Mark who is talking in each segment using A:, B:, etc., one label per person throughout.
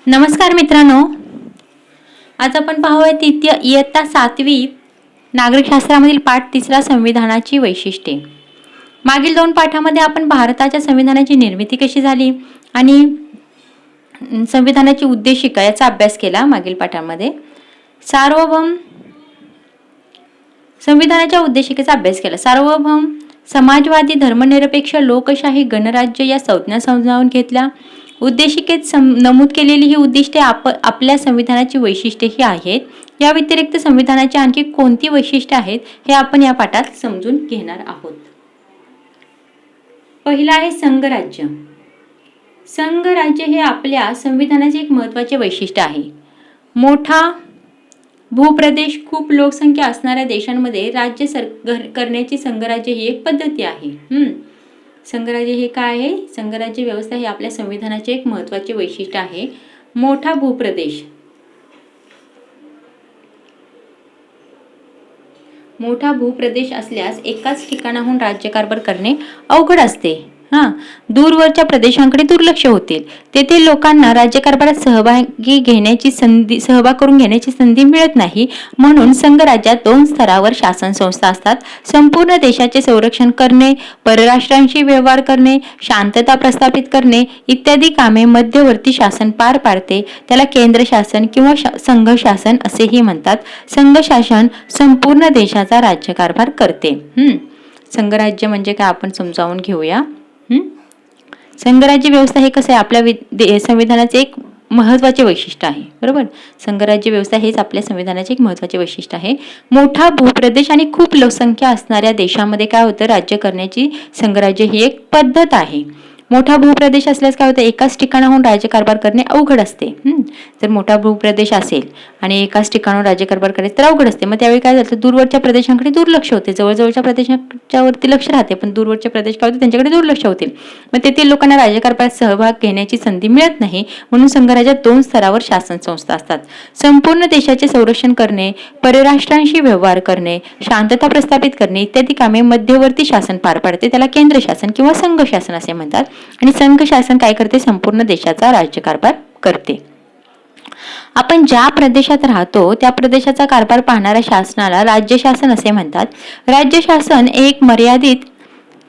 A: नमस्कार मित्रांनो, आज आपण पाहूया इयत्ता 7वी नागरिकशास्त्रामधील पाठ 3 संविधानाची वैशिष्ट्ये. मागील 2 पाठामध्ये आपण भारताच्या संविधानाची निर्मिती कशी झाली आणि संविधानाची उद्देशिका याचा अभ्यास केला. मागील पाठामध्ये सार्वभौम संविधानाच्या उद्देशिकेचा अभ्यास केला. सार्वभौम, समाजवादी, धर्मनिरपेक्ष, लोकशाही, गणराज्य या संज्ञा समजावून घेतल्या. उद्देशिकेत नमूद केलेली ही उद्दिष्टे आपल्या संविधानाची वैशिष्ट्ये ही आहेत. या व्यतिरिक्त संविधानाची आणखी कोणती वैशिष्ट्ये आहेत हे आपण या पाठात समजून घेणार आहोत. पहिला आहे संघराज्य. संघराज्य हे आपल्या संविधानाचे एक महत्त्वाचे वैशिष्ट्य आहे. मोठा भूप्रदेश, खूप लोकसंख्या असणाऱ्या देशांमध्ये राज्य करण्याची संघराज्य ही एक पद्धती आहे. संघराज्य हे काय आहे? संघराज्य व्यवस्था ही आपल्या संविधानाचे एक महत्त्वाचे वैशिष्ट्य आहे. मोठा भूप्रदेश, मोठा भूप्रदेश असल्यास एकाच ठिकाणाहून राज्यकारभार करणे अवघड असते. दूरवरच्या प्रदेशांकडे दुर्लक्ष होतील. तेथे लोकांना राज्यकारभारात सहभाग करून घेण्याची संधी मिळत नाही. म्हणून संघराज्यात 2 स्तरावर शासन संस्था असतात. संपूर्ण देशाचे संरक्षण करणे, परराष्ट्रांशी व्यवहार करणे, शांतता प्रस्थापित करणे इत्यादी कामे मध्यवर्ती शासन पार पाडते. त्याला केंद्र शासन किंवा संघ शासन असेही म्हणतात. संघ शासन संपूर्ण देशाचा राज्यकारभार करते. संघराज्य म्हणजे काय आपण समजावून घेऊया. संघराज्य व्यवस्था हे कसं आहे? आपल्या संविधानाचे एक महत्त्वाचे वैशिष्ट्य आहे. बरोबर, संघराज्य व्यवस्था हेच आपल्या संविधानाचे एक महत्त्वाचे वैशिष्ट्य आहे. मोठा भूप्रदेश आणि खूप लोकसंख्या असणाऱ्या देशामध्ये काय होतं? राज्य करण्याची संघराज्य ही एक पद्धत आहे. मोठा भूप्रदेश असल्यास काय होतं? एकाच ठिकाणाहून राज्यकारभार करणे अवघड असते. जर मोठा भूप्रदेश असेल आणि एकाच ठिकाणाहून राज्यकारभार करायचं तर अवघड असते. मग त्यावेळी काय झालं? दूरवरच्या प्रदेशांकडे दुर्लक्ष होते. जवळजवळच्या प्रदेशांच्या वरती लक्ष राहते, पण दूरवरच्या प्रदेश काय होते? त्यांच्याकडे दुर्लक्ष होते. मग तेथील लोकांना राज्यकारभारात सहभाग घेण्याची संधी मिळत नाही. म्हणून संघराज्यात 2 स्तरावर शासन संस्था असतात. संपूर्ण देशाचे संरक्षण करणे, परराष्ट्रांशी व्यवहार करणे, शांतता प्रस्थापित करणे इत्यादी कामे मध्यवर्ती शासन पार पाडते. त्याला केंद्र शासन किंवा संघ शासन असे म्हणतात. आणि संघ शासन काय करते? संपूर्ण देशाचा राज्यकारभार करते. आपण ज्या प्रदेशात राहतो त्या प्रदेशाचा कारभार पाहणाऱ्या शासनाला राज्य शासन असे म्हणतात. राज्य शासन एक मर्यादित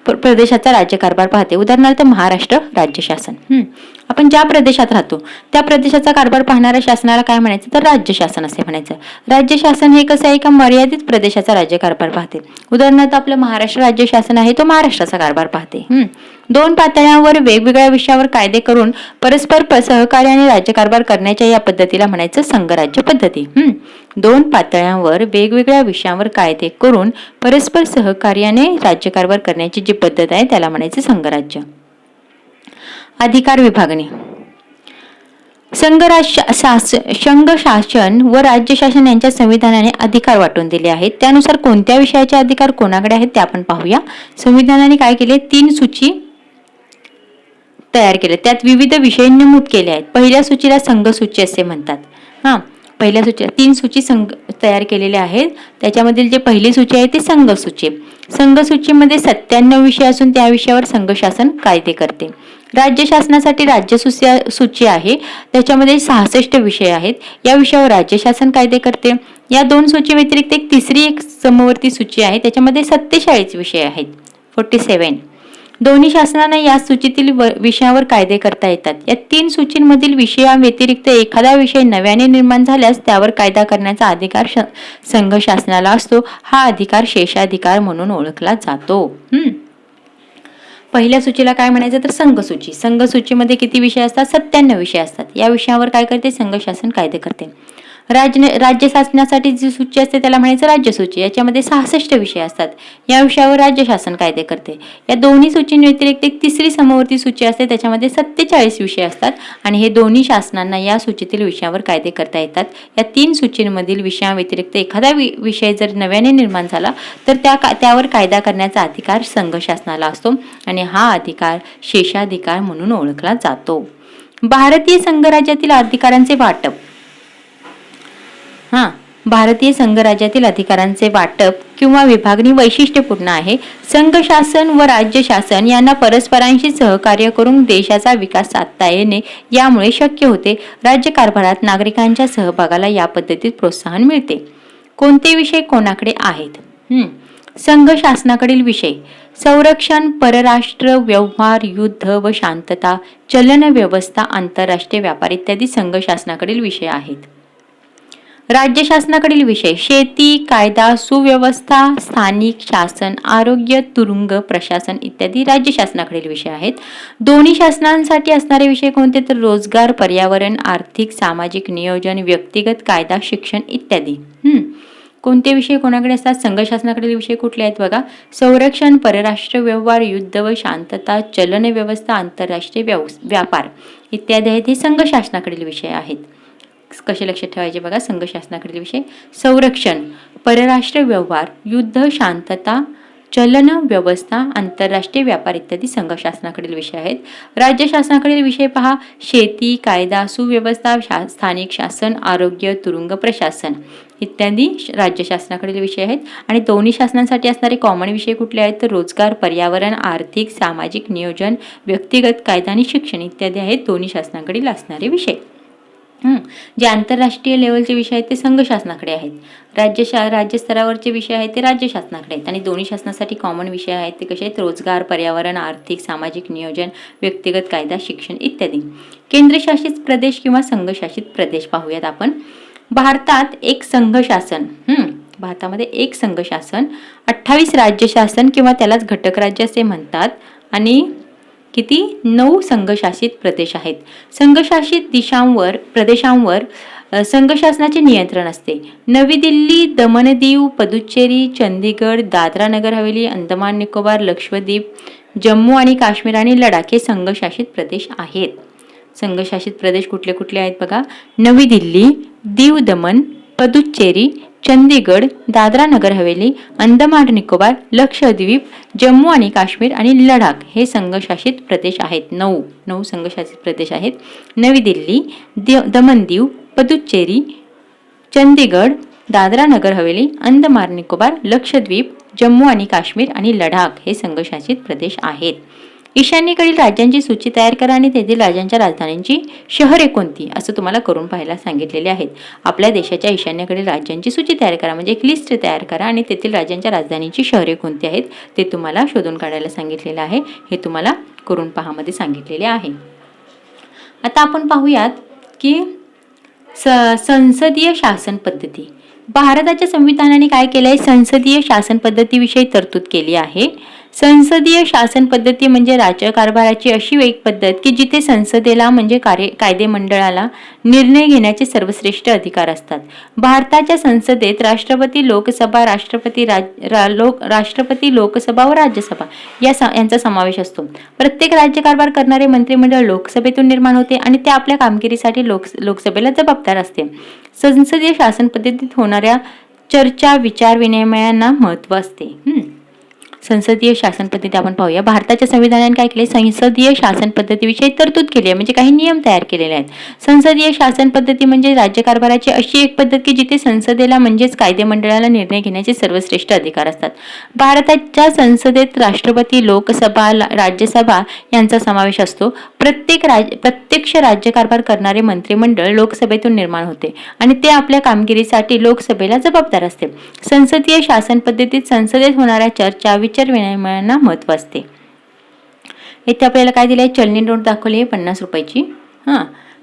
A: प्रदेशाचा राज्यकारभार पाहते. उदाहरणार्थ महाराष्ट्र राज्य शासन. आपण ज्या प्रदेशात राहतो त्या प्रदेशाचा कारभार पाहणाऱ्या शासनाला काय म्हणायचं? तर राज्य शासन असे म्हणायचं. राज्य शासन हे कसं आहे? का मर्यादित प्रदेशाचा राज्यकारभार पाहते. उदाहरणार्थ आपलं महाराष्ट्र राज्य शासन आहे, तो महाराष्ट्राचा कारभार पाहते. 2 पातळ्यांवर वेगवेगळ्या विषयावर कायदे करून परस्पर सहकार्याने राज्यकारभार करण्याच्या या पद्धतीला म्हणायचं संघराज्य पद्धती. 2 पातळ्यांवर वेगवेगळ्या विषयांवर कायदे करून परस्पर सहकार्याने राज्यकारभार करण्याची जी पद्धत आहे त्याला म्हणायचं संघराज्य. अधिकार विभागणी. संघ शासन व राज्य शासन यांच्या संविधानाने अधिकार वाटून दिले आहेत. त्यानुसार कोणत्या विषयाचे अधिकार कोणाकडे आहेत ते आपण पाहूया. संविधानाने काय केले? 3 सूची तयार केले. त्यात विविध विषय नमूद केले आहेत. पहिल्या सूचीला संघ सूची असे म्हणतात. पहिल्या सूची 3 सूची तयार केलेल्या आहेत. त्याच्यामधील जे पहिली सूची आहे ती संघ सूची. संघ सूचीमध्ये 97 विषय असून त्या विषयावर संघ शासन कायदे करते. राज्य शासनासाठी राज्य सूची आहे, त्याच्यामध्ये 66 विषय आहेत. या विषयावर राज्य शासन कायदे करते. या 2 सूची व्यतिरिक्त एक तिसरी समवर्ती सूची आहे, त्याच्यामध्ये 47 विषय आहेत, 47. दोन्ही शासनांना या सूचीतील विषयावर कायदे करता येतात. या 3 सूचींमधील विषयाव्यतिरिक्त एखादा विषय नव्याने निर्माण झाल्यास त्यावर कायदा करण्याचा अधिकार संघ शासनाला असतो. हा अधिकार शेषाधिकार म्हणून ओळखला जातो. पहिल्या सूचीला काय म्हणायचं? तर संघ सूची. संघ सूचीमध्ये किती विषय असतात? 97 विषय असतात. या विषयावर काय करते? संघ शासन कायदे करते. राज्य शासनासाठी जी सूची असते त्याला म्हणायचं राज्य सूची. याच्यामध्ये 66 विषय असतात. या विषयावर राज्य शासन कायदे करते. या दोन्ही सूचींव्यतिरिक्त एक तिसरी समवर्ती सूची असते, त्याच्यामध्ये 47 विषय असतात आणि हे दोन्ही शासनांना या सूचीतील विषयावर कायदे करता येतात. या 3 सूचींमधील विषयाव्यतिरिक्त एखादा विषय जर नव्याने निर्माण झाला तर त्यावर कायदा करण्याचा अधिकार संघ शासनाला असतो आणि हा अधिकार शेषाधिकार म्हणून ओळखला जातो. भारतीय संघराज्यातील अधिकारांचे वाटप. भारतीय संघराज्यातील अधिकारांचे वाटप किंवा विभागणी वैशिष्ट्यपूर्ण आहे. संघ शासन व राज्य शासन यांना परस्परांशी सहकार्य करून देशाचा विकास साधता येणे यामुळे शक्य होते. राज्यकारभारात नागरिकांच्या सहभागाला या पद्धतीत प्रोत्साहन मिळते. कोणते विषय कोणाकडे आहेत? संघ शासनाकडील विषय: संरक्षण, परराष्ट्र व्यवहार, युद्ध व शांतता, चलन व्यवस्था, आंतरराष्ट्रीय व्यापार इत्यादी संघ शासनाकडील विषय आहेत. राज्य शासनाकडील विषय: शेती, कायदा सुव्यवस्था, स्थानिक शासन, आरोग्य, तुरुंग प्रशासन इत्यादी राज्य शासनाकडील विषय आहेत. दोन्ही शासनांसाठी असणारे विषय कोणते? तर रोजगार, पर्यावरण, आर्थिक सामाजिक नियोजन, व्यक्तिगत कायदा, शिक्षण इत्यादी. कोणते विषय कोणाकडे असतात? संघ शासनाकडील विषय कुठले आहेत बघा? संरक्षण, परराष्ट्र व्यवहार, युद्ध व शांतता, चलन व्यवस्था, आंतरराष्ट्रीय व्यापार इत्यादी आहेत. हे संघ शासनाकडील विषय आहेत. कसे लक्षात ठेवायचे बघा? संघ शासनाकडील विषय: संरक्षण, परराष्ट्र व्यवहार, युद्ध, शांतता, चलन व्यवस्था, आंतरराष्ट्रीय व्यापार इत्यादी संघ शासनाकडील विषय आहेत. राज्य शासनाकडील विषय पहा: शेती, कायदा सुव्यवस्था, स्थानिक शासन, आरोग्य, तुरुंग प्रशासन इत्यादी राज्य शासनाकडील विषय आहेत. आणि दोन्ही शासनांसाठी असणारे कॉमन विषय कुठले आहेत? तर रोजगार, पर्यावरण, आर्थिक सामाजिक नियोजन, व्यक्तिगत कायदा आणि शिक्षण इत्यादी आहेत दोन्ही शासनाकडील असणारे विषय. जे आंतरराष्ट्रीय लेवलचे विषय आहेत ते संघ शासनाकडे आहेत. राज्य स्तरावरचे विषय आहेत ते राज्य शासनाकडे आहेत. आणि दोन्ही शासनासाठी कॉमन विषय आहेत ते कसे आहेत? रोजगार, पर्यावरण, आर्थिक सामाजिक नियोजन, व्यक्तिगत कायदा, शिक्षण इत्यादी. केंद्रशासित प्रदेश किंवा संघशासित प्रदेश पाहूयात आपण. भारतात एक संघ शासन, भारतामध्ये एक संघ शासन, 28 राज्य शासन किंवा त्यालाच घटक राज्य असे म्हणतात आणि किती? 9 संघशासित प्रदेश आहेत. संघशासित प्रदेशांवर संघ शासनाचे नियंत्रण असते. नवी दिल्ली, दमण दीव, पुदुच्चेरी, चंदीगड, दादरा नगर हवेली, अंदमान निकोबार, लक्षद्वीप, जम्मू आणि काश्मीर आणि लडाख हे संघशासित प्रदेश आहेत. संघशासित प्रदेश कुठले कुठले आहेत बघा? नवी दिल्ली, दीव दमण, पुदुच्चेरी, चंदीगड, दादरा नगर हवेली, अंदमान निकोबार, लक्षद्वीप, जम्मू आणि काश्मीर आणि लडाख हे संघशासित प्रदेश आहेत. 9 संघशासित प्रदेश आहेत. नवी दिल्ली, दमण दीव, पुदुच्चेरी, चंदीगड, दादरा नगर हवेली, अंदमान निकोबार, लक्षद्वीप, जम्मू आणि काश्मीर आणि लडाख हे संघशासित प्रदेश आहेत. ईशान्येकडील राज्यांची सूची तयार करा आणि तेथील राज्यांच्या राजधानींची शहरे कोणती असं तुम्हाला करून पाहायला सांगितलेले आहेत. आपल्या देशाच्या ईशान्येकडील राज्यांची सूची तयार करा म्हणजे एक लिस्ट तयार करा आणि तेथील राज्यांच्या राजधानीची शहरे कोणती आहेत ते तुम्हाला शोधून काढायला सांगितलेलं आहे. हे तुम्हाला करून पहामध्ये सांगितलेले आहे. आता आपण पाहूयात की संसदीय शासन पद्धती. भारताच्या संविधानाने काय केलंय? संसदीय शासन पद्धतीविषयी तरतूद केली आहे. संसदीय शासन पद्धती म्हणजे राज्यकारभाराची अशी एक पद्धत की जिथे संसदेला म्हणजे कायदेमंडळाला निर्णय घेण्याचे सर्वश्रेष्ठ अधिकार असतात. भारताच्या संसदेत राष्ट्रपती, लोकसभा, राष्ट्रपती, लोकसभा व राज्यसभा यांचा समावेश असतो. प्रत्येक राज्यकारभार करणारे मंत्रिमंडळ लोकसभेतून निर्माण होते आणि ते आपल्या कामगिरीसाठी लोकसभेला जबाबदार असते. संसदीय शासन पद्धतीत होणाऱ्या चर्चा, विचार विनिमयांना महत्त्व असते. संसदीय शासन पद्धती आपण पाहूया. भारताच्या संविधानाने काय केले? संसदीय शासन पद्धतीविषयी तरतूद केली आहे म्हणजे काही नियम तयार केलेले आहेत. संसदीय शासन पद्धती म्हणजे राज्यकारभाराची अशी एक पद्धत की जिथे संसदेला म्हणजेच कायदेमंडळाला निर्णय घेण्याचे सर्वश्रेष्ठ अधिकार असतात. भारताच्या संसदेत राष्ट्रपती, लोकसभा, राज्यसभा यांचा समावेश असतो. प्रत्यक्ष राज्यकारभार करणारे मंत्रिमंडळ लोकसभेतून निर्माण होते आणि ते आपल्या कामगिरीसाठी लोकसभेला जबाबदार असते. संसदीय शासन पद्धतीत संसदेत होणाऱ्या चर्चा, विचार विनिमयांना महत्त्व असते. इथे आपल्याला काय दिलंय? चलनी नोट दाखवली आहे 50 रुपयाची.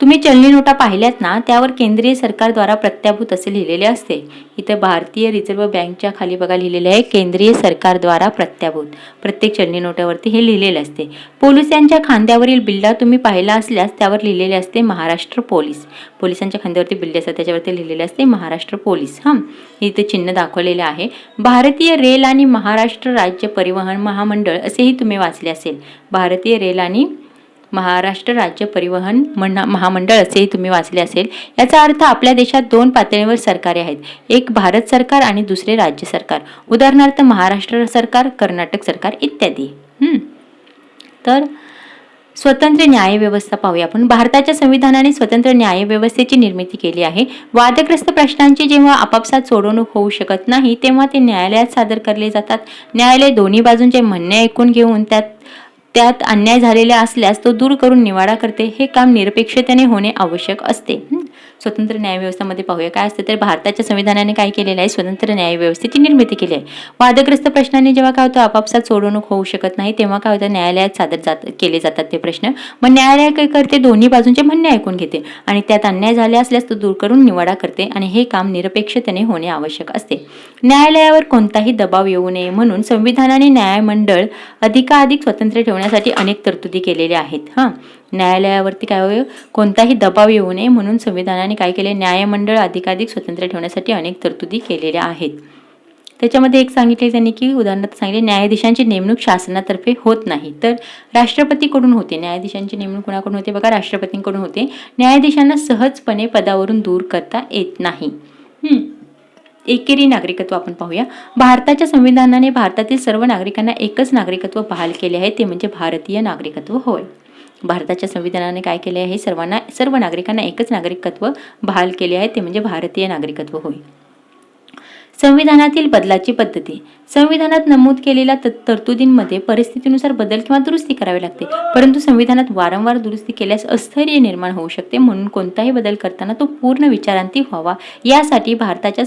A: तुम्ही चलनी नोटा पाहिल्यात ना, त्यावर केंद्रीय सरकारद्वारा प्रत्याभूत असे लिहिलेले असते. इथे भारतीय रिझर्व्ह बँकच्या खाली बघा लिहिलेले आहे केंद्रीय सरकारद्वारा प्रत्याभूत. प्रत्येक चलनी नोटावरती हे लिहिलेले असते. पोलिसांच्या खांद्यावरील बिल्ला तुम्ही पाहिला असल्यास त्यावर लिहिलेले असते महाराष्ट्र पोलीस. पोलिसांच्या खांद्यावरती बिल्ले असतात त्याच्यावरती लिहिलेले असते महाराष्ट्र पोलीस. इथे चिन्ह दाखवलेले आहे. भारतीय रेल आणि महाराष्ट्र राज्य परिवहन महामंडळ असेही तुम्ही वाचले असेल. भारतीय रेल आणि महाराष्ट्र राज्य परिवहन महामंडळ असेही तुम्ही वाचले असेल. याचा अर्थ आपल्या देशात 2 पातळीवर सरकारे आहेत. एक भारत सरकार आणि दुसरे राज्य सरकार. उदाहरणार्थ महाराष्ट्र सरकार, कर्नाटक सरकार इत्यादी. तर स्वतंत्र न्यायव्यवस्था पाहूया आपण. भारताच्या संविधानाने स्वतंत्र न्यायव्यवस्थेची निर्मिती केली आहे. वादग्रस्त प्रश्नांची जेव्हा आपापसात सोडवणूक होऊ शकत नाही तेव्हा ते न्यायालयात सादर केले जातात. न्यायालय दोन्ही बाजूंचे म्हणणे ऐकून घेऊन त्यात अन्याय झालेला असल्यास तो दूर करून निवाडा करते. हे काम निरपेक्षतेने होणे आवश्यक असते. स्वतंत्र न्यायव्यवस्थेमध्ये पाहूया काय असते तर भारताच्या संविधानाने काय केलेलं आहे, स्वतंत्र न्यायव्यवस्थेची निर्मिती केली आहे. वादग्रस्त प्रश्नांनी जेव्हा काय होतं आपापसात सोडवणूक होऊ शकत नाही तेव्हा काय होतं न्यायालयात केले जातात ते प्रश्न. मग न्यायालय काय करते, दोन्ही बाजूंचे म्हणणे ऐकून घेते आणि त्यात अन्याय झाले असल्यास तो दूर करून निवाडा करते आणि हे काम निरपेक्षतेने होणे आवश्यक असते. न्यायालयावर कोणताही दबाव येऊ नये म्हणून संविधानाने न्यायमंडळ अधिकाधिक स्वतंत्र ठेवण्यासाठी अनेक तरतुदी केलेल्या आहेत. न्यायालयावरती काय होईल, कोणताही दबाव येऊ नये म्हणून संविधानाने काय केले, न्यायमंडळ अधिकाधिक स्वतंत्र ठेवण्यासाठी अनेक तरतुदी केलेल्या आहेत. त्याच्यामध्ये एक सांगितले त्यांनी की उदाहरणार्थ सांगितले न्यायाधीशांची नेमणूक शासनातर्फे होत नाही तर राष्ट्रपतीकडून होते. न्यायाधीशांची नेमणूक कोणाकडून होते बघा, राष्ट्रपतींकडून होते. न्यायाधीशांना सहजपणे पदावरून दूर करता येत नाही. एकेरी नागरिकत्व आपण पाहूया. भारताच्या संविधानाने भारतातील सर्व नागरिकांना एकच नागरिकत्व बहाल केले आहे ते म्हणजे भारतीय नागरिकत्व होय. भारताच्या संविधानाने काय केले आहे, सर्व नागरिकांना एकच नागरिकत्व बहाल केले आहे ते म्हणजे भारतीय नागरिकत्व होय. संविधानातील बदलाची पद्धती. संविधानात नमूद केलेल्या तरतुदींमध्ये परिस्थितीनुसार बदल किंवा दुरुस्ती करावी लागते, परंतु संविधानात वारंवार दुरुस्ती केल्यास अस्थैर्य निर्माण होऊ शकते. म्हणून कोणताही बदल करताना तो पूर्ण विचारांती व्हावा यासाठी भारताच्या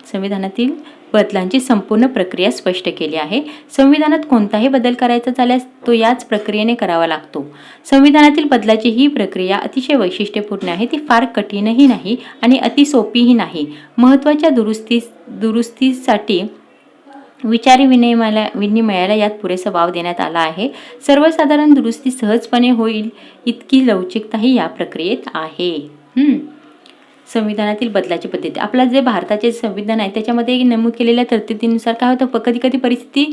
A: संविधानातील बदलांची संपूर्ण प्रक्रिया स्पष्ट केली आहे. संविधानात कोणताही बदल करायचा झाल्यास तो याच प्रक्रियेने करावा लागतो. संविधानातील बदलाची ही प्रक्रिया अतिशय वैशिष्ट्यपूर्ण आहे. ती फार कठीणही नाही आणि अति सोपीही नाही. महत्त्वाच्या दुरुस्तीसाठी विनिमयाला यात पुरेसा वाव देण्यात आला आहे. सर्वसाधारण दुरुस्ती सहजपणे होईल इतकी लवचिकताही या प्रक्रियेत आहे. संविधानातील बदलाची पद्धती. आपला जे भारताचे संविधान आहे त्याच्यामध्ये नमूद केलेल्या तरतुदीनुसार काय होतं, कधी कधी परिस्थिती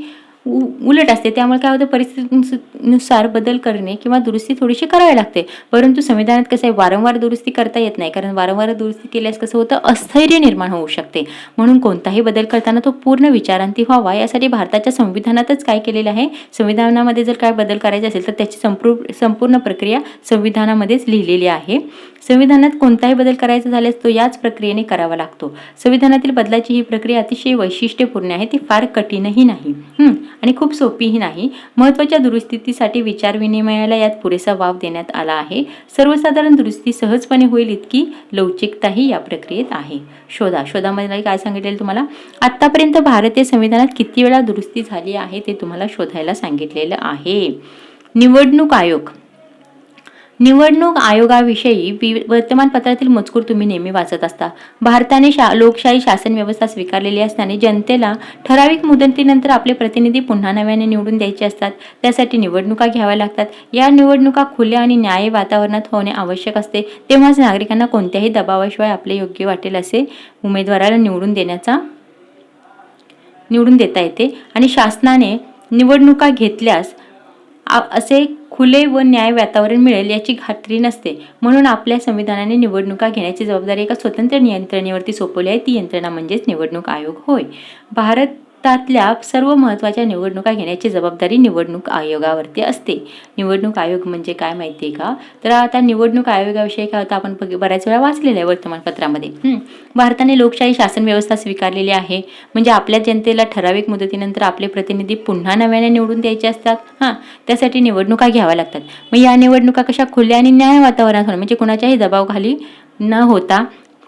A: उलट असते, त्यामुळे काय होतं परिस्थितीनुसार बदल करणे किंवा दुरुस्ती थोडीशी करावी लागते. परंतु संविधानात कसं आहे, वारंवार दुरुस्ती करता येत नाही, कारण वारंवार दुरुस्ती केल्यास कसं होतं अस्थैर्य निर्माण होऊ शकते. म्हणून कोणताही बदल करताना तो पूर्ण विचारांती व्हावा यासाठी भारताच्या संविधानातच काय केलेलं आहे, संविधानामध्ये जर काय बदल करायचे असेल तर त्याची संपूर्ण प्रक्रिया संविधानामध्येच लिहिलेली आहे. संविधानात कोणताही बदल करायचा झाल्यास तो याच प्रक्रियेने करावा लागतो. संविधानातील बदलाची ही प्रक्रिया अतिशय वैशिष्ट्यपूर्ण आहे. ती फार कठीणही नाही आणि खूप सोपीही नाही. महत्त्वाच्या दुरुस्तीसाठी विचारविनिमयाला यात पुरेसा वाव देण्यात आला आहे. सर्वसाधारण दुरुस्ती सहजपणे होईल इतकी लवचिकताही या प्रक्रियेत आहे. शोधामध्ये काय सांगितलेलं तुम्हाला, आतापर्यंत भारतीय संविधानात किती वेळा दुरुस्ती झाली आहे ते तुम्हाला शोधायला सांगितलेलं आहे. निवडणूक आयोगाविषयी वर्तमानपत्रातील मजकूर तुम्ही नेहमी वाचत असता. भारताने लोकशाही शासन व्यवस्था स्वीकारलेली असताना जनतेला ठराविक मुदतीनंतर आपले प्रतिनिधी पुन्हा नव्याने निवडून द्यायचे असतात. त्यासाठी निवडणुका घ्याव्या लागतात. या निवडणुका खुल्या आणि न्यायी वातावरणात होणे आवश्यक असते. तेव्हाच नागरिकांना कोणत्याही दबावाशिवाय आपले योग्य वाटेल असे उमेदवाराला निवडून देता येते आणि शासनाने निवडणुका घेतल्यास असे खुले व न्याय वातावरण मिळेल याची खात्री नसते. म्हणून आपल्या संविधानाने निवडणुका घेण्याची जबाबदारी एका स्वतंत्र यंत्रणेवरती सोपवली आहे. ती यंत्रणा म्हणजेच निवडणूक आयोग होय. भारतातल्या सर्व महत्त्वाच्या निवडणुका घेण्याची जबाबदारी निवडणूक आयोगावरती असते. निवडणूक आयोग म्हणजे काय माहिती आहे का, तर आता निवडणूक आयोगाविषयी काय होतं आपण बऱ्याच वेळा वाचलेलं आहे वर्तमानपत्रामध्ये. भारताने लोकशाही शासन व्यवस्था स्वीकारलेली आहे, म्हणजे आपल्या जनतेला ठराविक मुदतीनंतर आपले प्रतिनिधी पुन्हा नव्याने निवडून द्यायचे असतात. त्यासाठी निवडणुका घ्याव्या लागतात. मग या निवडणुका कशा खुल्या आणि न्याय वातावरणात होणं, म्हणजे कुणाच्याही दबावाखाली न होता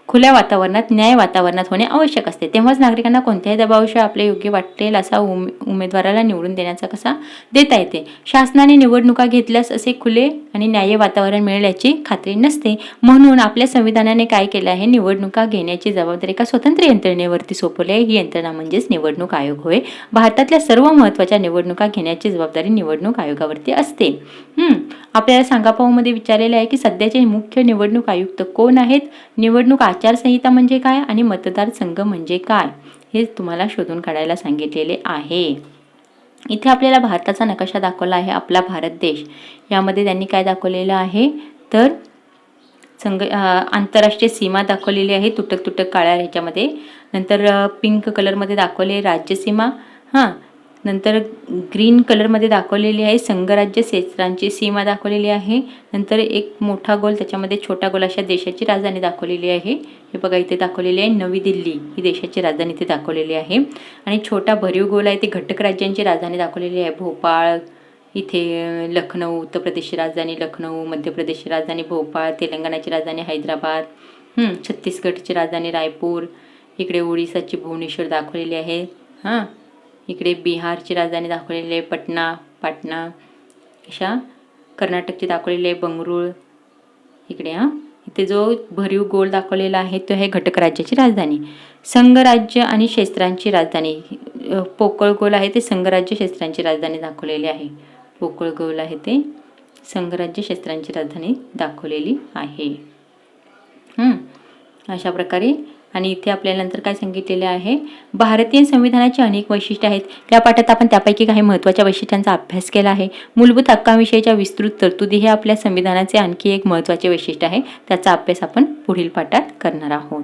A: खुल्या वातावरणात न्याय वातावरणात होणे आवश्यक असते. तेव्हाच नागरिकांना कोणत्याही दबावाशिवाय आपले योग्य वाटेल असा उमेदवाराला निवडून देता येते. शासनाने निवडणुका घेतल्यास असे खुले आणि न्याय्य वातावरण मिळेल याची खात्री नसते. म्हणून आपल्या संविधानाने काय केलं आहे, निवडणुका घेण्याची जबाबदारी एका स्वतंत्र यंत्रणेवरती सोपवली आहे. ही यंत्रणा म्हणजेच निवडणूक आयोग होय. भारतातल्या सर्व महत्त्वाच्या निवडणुका घेण्याची जबाबदारी निवडणूक आयोगावरती असते. आपल्याला सांगापाऊमध्ये विचारलेले आहे की सध्याचे मुख्य निवडणूक आयुक्त कोण आहेत, निवडणूक आचारसंहिता म्हणजे काय आणि मतदारसंघ म्हणजे काय हे तुम्हाला शोधून काढायला सांगितलेले आहे. इथे आपल्याला भारताचा नकाशा दाखवला आहे. आपला भारत देश यामध्ये त्यांनी काय दाखवलेलं आहे तर आंतरराष्ट्रीय सीमा दाखवलेली आहे तुटक काळ्या ह्याच्यामध्ये. नंतर पिंक कलरमध्ये दाखवले राज्यसीमा. नंतर ग्रीन कलरमध्ये दाखवलेली आहे संघराज्य क्षेत्रांची सीमा दाखवलेली आहे. नंतर एक मोठा गोल त्याच्यामध्ये छोटा गोल अशा देशाची राजधानी दाखवलेली आहे. हे बघा इथे दाखवलेली आहे नवी दिल्ली ही देशाची राजधानी इथे दाखवलेली आहे. आणि छोटा भरीव गोल आहे ते घटक राज्यांची राजधानी दाखवलेली आहे. भोपाळ, इथे लखनौ उत्तर प्रदेशची राजधानी लखनौ, मध्य प्रदेशची राजधानी भोपाळ, तेलंगणाची राजधानी हैदराबाद, छत्तीसगडची राजधानी रायपूर, इकडे ओडिसाची भुवनेश्वर दाखवलेली आहे. इकडे बिहारची राजधानी दाखवलेली आहे पाटणा, अशा कर्नाटकची दाखवलेली आहे बंगळूर. इकडे इथे जो भरीव गोल दाखवलेला आहे तो आहे घटक राज्याची राजधानी. संघराज्य आणि क्षेत्रांची राजधानी, पोकळ गोल आहे ते संघराज्य क्षेत्रांची राजधानी दाखवलेली आहे. पोकळ गोल आहे ते संघराज्य क्षेत्रांची राजधानी दाखवलेली आहे. अशा प्रकारे. आणि इथे आपल्याला नंतर काय सांगितलेले आहे, भारतीय संविधानाची अनेक वैशिष्ट्ये आहेत. या पाठात आपण त्यापैकी काही महत्त्वाच्या वैशिष्ट्यांचा अभ्यास केला आहे. मूलभूत हक्कांविषयीच्या विस्तृत तरतुदी हे आपल्या संविधानाचे आणखी एक महत्त्वाचे वैशिष्ट्य आहे. त्याचा अभ्यास आपण पुढील पाठात करणार आहोत.